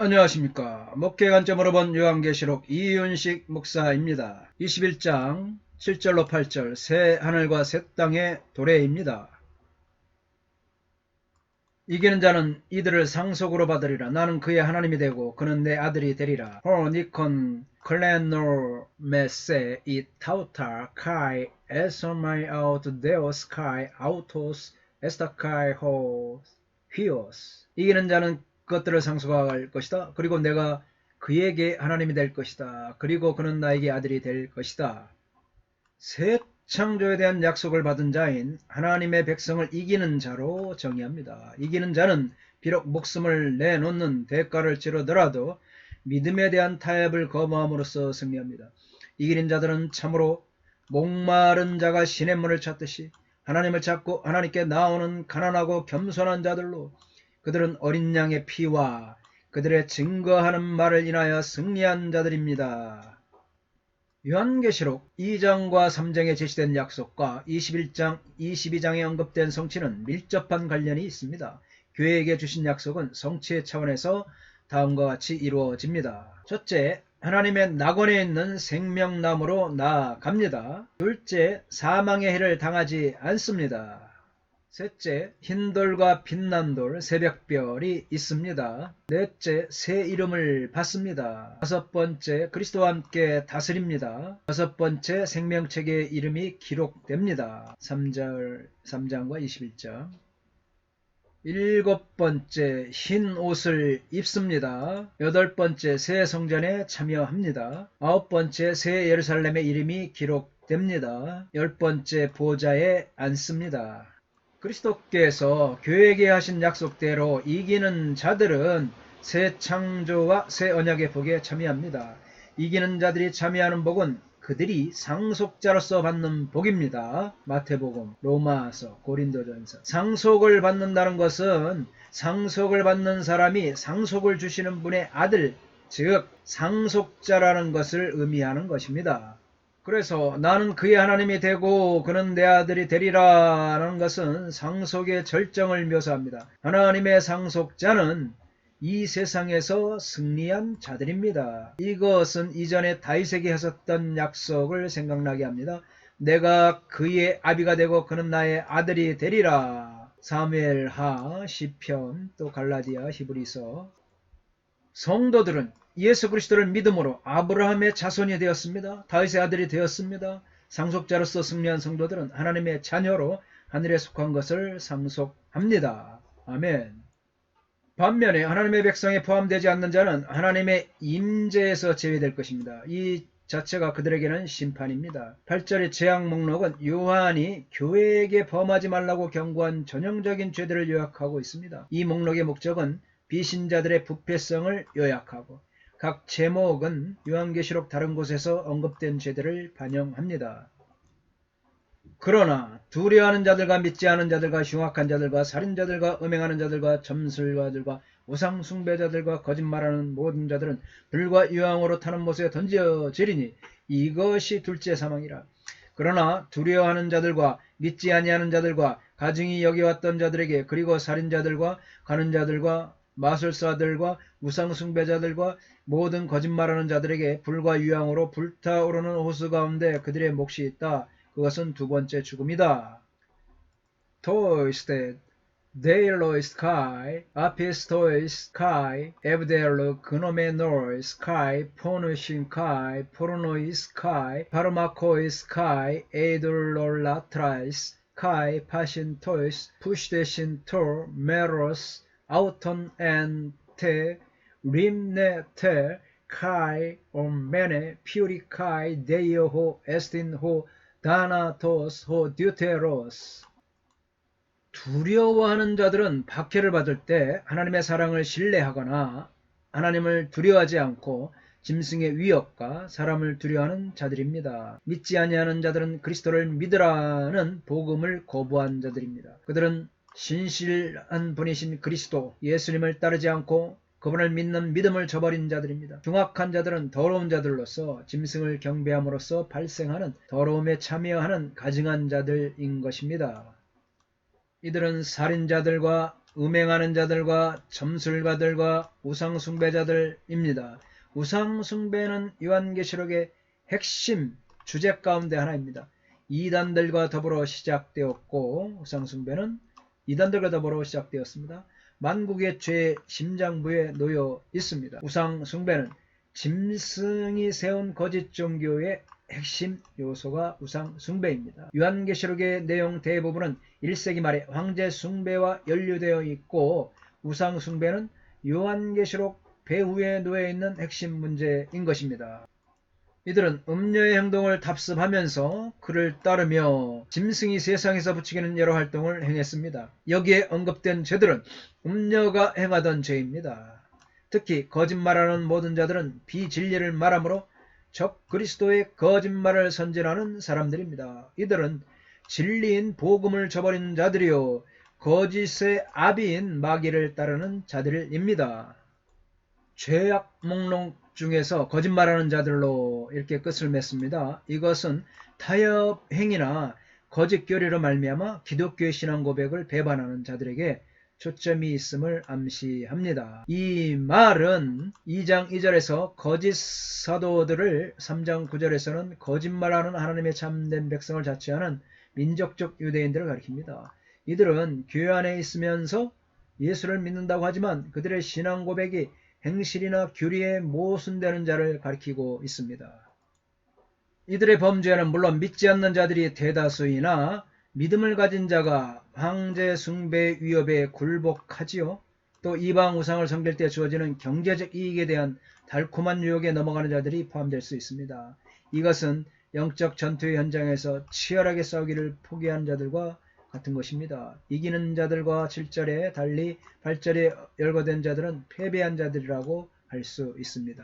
안녕하십니까. 목회 관점으로 본 요한계시록 이윤식 목사입니다. 21장 7절로 8절 새 하늘과 새 땅의 도래입니다. 이기는 자는 이들을 상속으로 받으리라. 나는 그의 하나님이 되고 그는 내 아들이 되리라. 호니콘 클레노 메세 이 타우타 카이 에소마이 아우트 데오스 카이 아우토스 에스타카이 호 휘오스. 이기는 자는 그것들을 상속할 것이다. 그리고 내가 그에게 하나님이 될 것이다. 그리고 그는 나에게 아들이 될 것이다. 새 창조에 대한 약속을 받은 자인 하나님의 백성을 이기는 자로 정의합니다. 이기는 자는 비록 목숨을 내놓는 대가를 치르더라도 믿음에 대한 타협을 거부함으로써 승리합니다. 이기는 자들은 참으로 목마른 자가 시냇물을 찾듯이 하나님을 찾고 하나님께 나오는 가난하고 겸손한 자들로, 그들은 어린 양의 피와 그들의 증거하는 말을 인하여 승리한 자들입니다. 요한계시록 2장과 3장에 제시된 약속과 21장, 22장에 언급된 성취는 밀접한 관련이 있습니다. 교회에게 주신 약속은 성취의 차원에서 다음과 같이 이루어집니다. 첫째, 하나님의 낙원에 있는 생명나무로 나아갑니다. 둘째, 사망의 해를 당하지 않습니다. 셋째, 흰돌과 빛난 돌, 새벽별이 있습니다. 넷째, 새 이름을 받습니다. 다섯 번째, 그리스도와 함께 다스립니다. 여섯 번째, 생명책의 이름이 기록됩니다. 3장과 21장. 일곱 번째, 흰 옷을 입습니다. 여덟 번째, 새 성전에 참여합니다. 아홉 번째, 새 예루살렘의 이름이 기록됩니다. 열 번째, 보좌에 앉습니다. 그리스도께서 교회에게 하신 약속대로 이기는 자들은 새 창조와 새 언약의 복에 참여합니다. 이기는 자들이 참여하는 복은 그들이 상속자로서 받는 복입니다. 마태복음, 로마서, 고린도전서. 상속을 받는다는 것은 상속을 받는 사람이 상속을 주시는 분의 아들, 즉 상속자라는 것을 의미하는 것입니다. 그래서 나는 그의 하나님이 되고 그는 내 아들이 되리라는 것은 상속의 절정을 묘사합니다. 하나님의 상속자는 이 세상에서 승리한 자들입니다. 이것은 이전에 다윗에게 하셨던 약속을 생각나게 합니다. 내가 그의 아비가 되고 그는 나의 아들이 되리라. 사무엘하, 시편, 또 갈라디아, 히브리서. 성도들은 예수 그리스도를 믿음으로 아브라함의 자손이 되었습니다. 다윗의 아들이 되었습니다. 상속자로서 승리한 성도들은 하나님의 자녀로 하늘에 속한 것을 상속합니다. 아멘. 반면에 하나님의 백성에 포함되지 않는 자는 하나님의 임재에서 제외될 것입니다. 이 자체가 그들에게는 심판입니다. 8절의 재앙 목록은 요한이 교회에게 범하지 말라고 경고한 전형적인 죄들을 요약하고 있습니다. 이 목록의 목적은 비신자들의 부패성을 요약하고 각 제목은 요한계시록 다른 곳에서 언급된 죄들을 반영합니다. 그러나 두려워하는 자들과 믿지 않은 자들과 흉악한 자들과 살인자들과 음행하는 자들과 점술가들과 우상 숭배자들과 거짓말하는 모든 자들은 불과 유황으로 타는 못에 던져지리니 이것이 둘째 사망이라. 그러나 두려워하는 자들과 믿지 아니하는 자들과 가증히 여겨왔던 자들에게, 그리고 살인자들과 가는 자들과 마술사들과 우상 숭배자들과 모든 거짓말하는 자들에게 불과 유황으로 불타오르는 호수 가운데 그들의 몫이 있다. 그것은 두 번째 죽음이다. 토이스테 데일로 스카이 아피스토이 스카이 에브데르 그노메 노이 스카이 포누신 카이 포르노이 스카이 파르마코이 스카이 에이돌롤라 트라이스 카이 파신 토이스 푸시데신 토 메로스 아우톤 앤테 림네테 카이 옴메네 퓨리카이 데이어호 에스틴호 다나토스 호 듀테로스. 두려워하는 자들은 박해를 받을 때 하나님의 사랑을 신뢰하거나 하나님을 두려워하지 않고 짐승의 위협과 사람을 두려워하는 자들입니다. 믿지 아니하는 자들은 그리스도를 믿으라는 복음을 거부한 자들입니다. 그들은 신실한 분이신 그리스도 예수님을 따르지 않고 그분을 믿는 믿음을 저버린 자들입니다. 흉악한 자들은 더러운 자들로서 짐승을 경배함으로써 발생하는 더러움에 참여하는 가증한 자들인 것입니다. 이들은 살인자들과 음행하는 자들과 점술가들과 우상숭배자들입니다. 우상숭배는 요한계시록의 핵심 주제 가운데 하나입니다. 이단들과 더불어 시작되었고, 우상숭배는 이단들과 더불어 시작되었습니다. 만국의 죄 심장부에 놓여 있습니다. 우상숭배는 짐승이 세운 거짓 종교의 핵심 요소가 우상숭배입니다. 요한계시록의 내용 대부분은 1세기 말에 황제 숭배와 연루되어 있고, 우상숭배는 요한계시록 배후에 놓여있는 핵심 문제인 것입니다. 이들은 음녀의 행동을 답습하면서 그를 따르며 짐승이 세상에서 부추기는 여러 활동을 행했습니다. 여기에 언급된 죄들은 음녀가 행하던 죄입니다. 특히 거짓말하는 모든 자들은 비진리를 말하므로 적 그리스도의 거짓말을 선전하는 사람들입니다. 이들은 진리인 복음을 저버리는 자들이요 거짓의 아비인 마귀를 따르는 자들입니다. 죄악 목록 중에서 거짓말하는 자들로 이렇게 끝을 맺습니다. 이것은 타협 행위나 거짓 교리로 말미암아 기독교의 신앙 고백을 배반하는 자들에게 초점이 있음을 암시합니다. 이 말은 2장 2절에서 거짓 사도들을 3장 9절에서는 거짓말하는 하나님의 참된 백성을 자처하는 민족적 유대인들을 가리킵니다. 이들은 교회 안에 있으면서 예수를 믿는다고 하지만 그들의 신앙 고백이 행실이나 교리에 모순되는 자를 가리키고 있습니다. 이들의 범죄는 물론 믿지 않는 자들이 대다수이나 믿음을 가진 자가 황제 숭배 위협에 굴복하지요. 또 이방 우상을 섬길 때 주어지는 경제적 이익에 대한 달콤한 유혹에 넘어가는 자들이 포함될 수 있습니다. 이것은 영적 전투의 현장에서 치열하게 싸우기를 포기한 자들과 같은 것입니다. 이기는 자들과 7절에 달리 8절에 열거된 자들은 패배한 자들이라고 할 수 있습니다.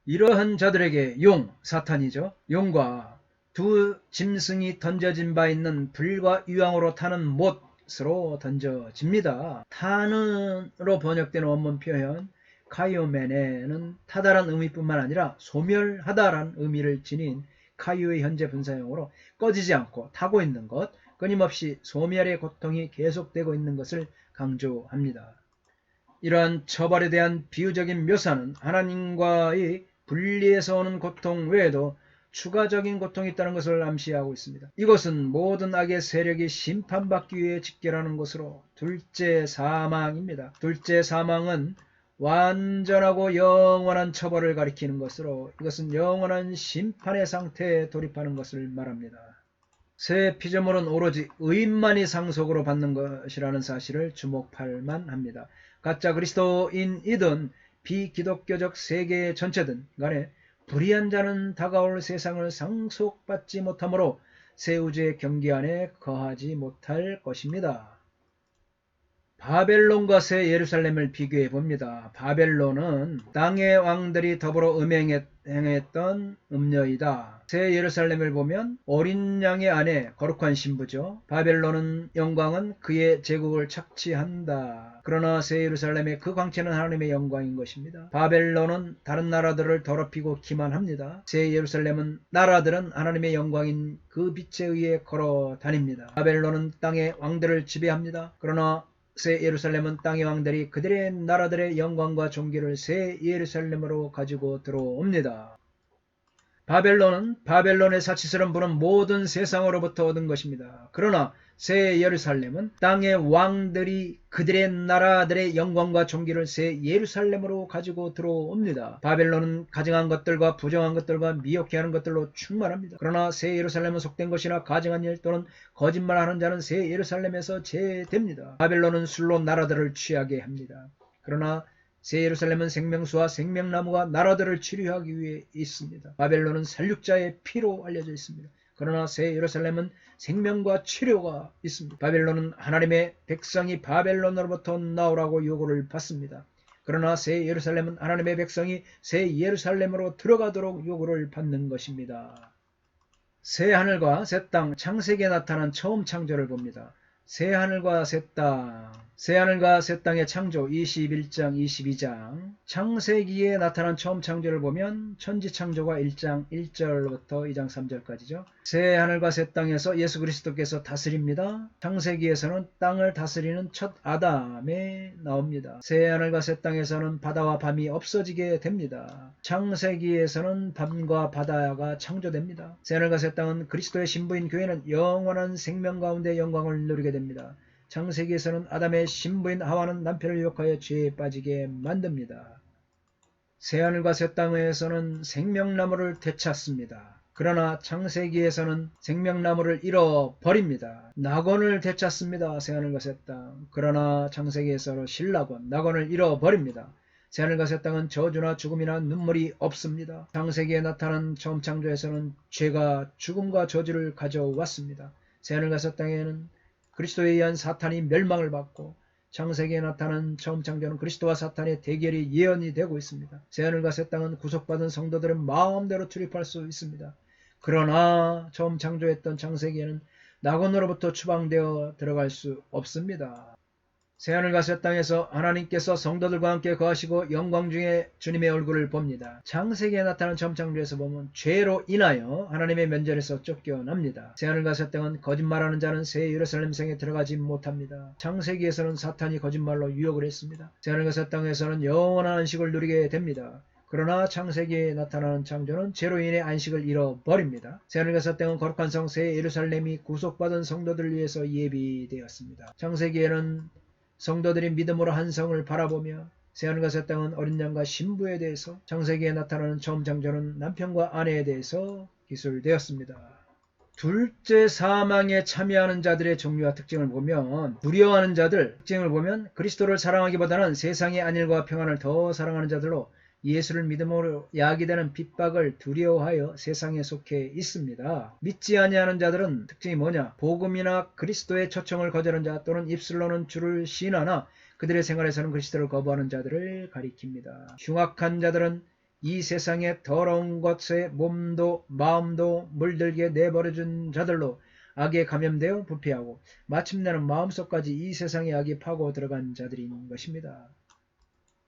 이러한 자들에게 사탄이죠. 용과 두 짐승이 던져진 바 있는 불과 유황으로 타는 못으로 던져집니다. 타는으로 번역된 원문 표현 카이오메네는 타다란 의미뿐만 아니라 소멸하다란 의미를 지닌 카이오의 현재 분사형으로 꺼지지 않고 타고 있는 것, 끊임없이 소멸의 고통이 계속되고 있는 것을 강조합니다. 이러한 처벌에 대한 비유적인 묘사는 하나님과의 분리에서 오는 고통 외에도 추가적인 고통이 있다는 것을 암시하고 있습니다. 이것은 모든 악의 세력이 심판받기 위해 직결하는 것으로 둘째 사망입니다. 둘째 사망은 완전하고 영원한 처벌을 가리키는 것으로 이것은 영원한 심판의 상태에 돌입하는 것을 말합니다. 새 피조물은 오로지 의인만이 상속으로 받는 것이라는 사실을 주목할 만합니다. 가짜 그리스도인이든 비기독교적 세계 전체든 간에 불의한 자는 다가올 세상을 상속받지 못하므로 새 우주의 경계 안에 거하지 못할 것입니다. 바벨론과 새 예루살렘을 비교해 봅니다. 바벨론은 땅의 왕들이 더불어 행했던 음녀이다. 새 예루살렘을 보면 어린 양의 아내 거룩한 신부죠. 바벨론은 영광은 그의 제국을 착취한다. 그러나 새 예루살렘의 그 광채는 하나님의 영광인 것입니다. 바벨론은 다른 나라들을 더럽히고 기만합니다. 새 예루살렘은 나라들은 하나님의 영광인 그 빛에 의해 걸어 다닙니다. 바벨론은 땅의 왕들을 지배합니다. 그러나 새 예루살렘은 땅의 왕들이 그들의 나라들의 영광과 존귀를 새 예루살렘으로 가지고 들어옵니다. 바벨론은 바벨론의 사치스러운 부는 모든 세상으로부터 얻은 것입니다. 그러나 새 예루살렘은 땅의 왕들이 그들의 나라들의 영광과 존귀를 새 예루살렘으로 가지고 들어옵니다. 바벨론은 가증한 것들과 부정한 것들과 미혹해 하는 것들로 충만합니다. 그러나 새 예루살렘은 속된 것이나 가증한 일 또는 거짓말하는 자는 새 예루살렘에서 제됩니다. 바벨론은 술로 나라들을 취하게 합니다. 그러나 새 예루살렘은 생명수와 생명나무가 나라들을 치료하기 위해 있습니다. 바벨론은 살육자의 피로 알려져 있습니다. 그러나 새 예루살렘은 생명과 치료가 있습니다. 바벨론은 하나님의 백성이 바벨론으로부터 나오라고 요구를 받습니다. 그러나 새 예루살렘은 하나님의 백성이 새 예루살렘으로 들어가도록 요구를 받는 것입니다. 새 하늘과 새 땅, 창세기에 나타난 처음 창조를 봅니다. 새하늘과 새 땅, 새하늘과 새 땅의 창조 21장 22장, 창세기에 나타난 처음 창조를 보면 천지창조가 1장 1절부터 2장 3절까지죠. 새하늘과 새 땅에서 예수 그리스도께서 다스립니다. 창세기에서는 땅을 다스리는 첫 아담에 나옵니다. 새하늘과 새 땅에서는 바다와 밤이 없어지게 됩니다. 창세기에서는 밤과 바다가 창조됩니다. 새하늘과 새 땅은 그리스도의 신부인 교회는 영원한 생명 가운데 영광을 누리게 됩니다. 창세기에서는 아담의 신부인 하와는 남편을 유혹하여 죄에 빠지게 만듭니다. 새하늘과 새 땅에서는 생명나무를 되찾습니다. 그러나 창세기에서는 생명나무를 잃어버립니다. 낙원을 되찾습니다. 새하늘과 새 땅. 그러나 창세기에서는 신낙원, 낙원을 잃어버립니다. 새하늘과 새 땅은 저주나 죽음이나 눈물이 없습니다. 창세기에 나타난 처음 창조에서는 죄가 죽음과 저주를 가져왔습니다. 새하늘과 새 땅에는 그리스도에 의한 사탄이 멸망을 받고 창세기에 나타난 처음 창조는 그리스도와 사탄의 대결이 예언이 되고 있습니다. 새하늘과 새 땅은 구속받은 성도들은 마음대로 출입할 수 있습니다. 그러나 처음 창조했던 창세기에는 낙원으로부터 추방되어 들어갈 수 없습니다. 새하늘과 새 땅에서 하나님께서 성도들과 함께 거하시고 영광 중에 주님의 얼굴을 봅니다. 창세기에 나타난 처음 창조에서 보면 죄로 인하여 하나님의 면전에서 쫓겨납니다. 새하늘과 새 땅은 거짓말하는 자는 새 예루살렘 성에 들어가지 못합니다. 창세기에서는 사탄이 거짓말로 유혹을 했습니다. 새하늘과 새 땅에서는 영원한 안식을 누리게 됩니다. 그러나 창세기에 나타나는 창조는 죄로 인해 안식을 잃어버립니다. 새하늘과 새 땅은 거룩한 성 새 예루살렘이 구속받은 성도들을 위해서 예비되었습니다. 창세기에는 성도들이 믿음으로 한 성을 바라보며 새하늘과 새 땅은 어린 양과 신부에 대해서, 창세기에 나타나는 처음 창조는 남편과 아내에 대해서 기술되었습니다. 둘째 사망에 참여하는 자들의 종류와 특징을 보면, 두려워하는 자들 특징을 보면 그리스도를 사랑하기보다는 세상의 안일과 평안을 더 사랑하는 자들로 예수를 믿음으로 야기되는 핍박을 두려워하여 세상에 속해 있습니다. 믿지 아니하는 자들은 특징이 뭐냐? 복음이나 그리스도의 초청을 거절한 자 또는 입술로는 주를 시인하나 그들의 생활에서는 그리스도를 거부하는 자들을 가리킵니다. 흉악한 자들은 이 세상의 더러운 것에 몸도 마음도 물들게 내버려준 자들로 악에 감염되어 부패하고 마침내는 마음속까지 이 세상의 악이 파고 들어간 자들인 것입니다.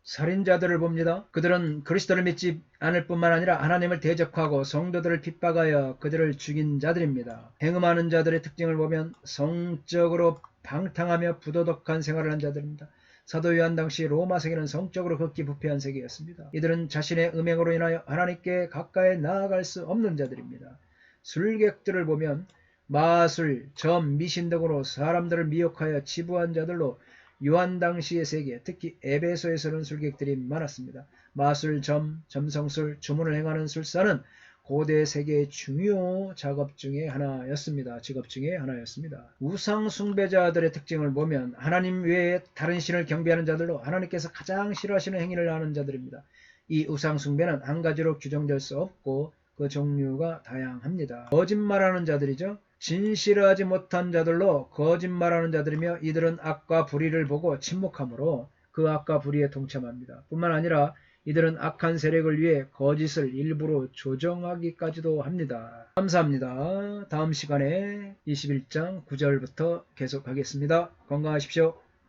살인자들을 봅니다. 그들은 그리스도를 믿지 않을 뿐만 아니라 하나님을 대적하고 성도들을 핍박하여 그들을 죽인 자들입니다. 행음하는 자들의 특징을 보면 성적으로 방탕하며 부도덕한 생활을 한 자들입니다. 사도 요한 당시 로마 세계는 성적으로 극히 부패한 세계였습니다. 이들은 자신의 음행으로 인하여 하나님께 가까이 나아갈 수 없는 자들입니다. 술객들을 보면 마술, 점, 미신 등으로 사람들을 미혹하여 치부한 자들로 요한 당시의 세계, 특히 에베소에서는 술객들이 많았습니다. 마술, 점, 점성술, 주문을 행하는 술사는 고대 세계의 중요 작업 중에 하나였습니다. 직업 중에 하나였습니다. 우상 숭배자들의 특징을 보면 하나님 외에 다른 신을 경배하는 자들로 하나님께서 가장 싫어하시는 행위를 하는 자들입니다. 이 우상 숭배는 한 가지로 규정될 수 없고 그 종류가 다양합니다. 거짓말하는 자들이죠. 진실하지 못한 자들로 거짓말하는 자들이며 이들은 악과 불의를 보고 침묵하므로 그 악과 불의에 동참합니다. 뿐만 아니라 이들은 악한 세력을 위해 거짓을 일부러 조정하기까지도 합니다. 감사합니다. 다음 시간에 21장 9절부터 계속하겠습니다. 건강하십시오.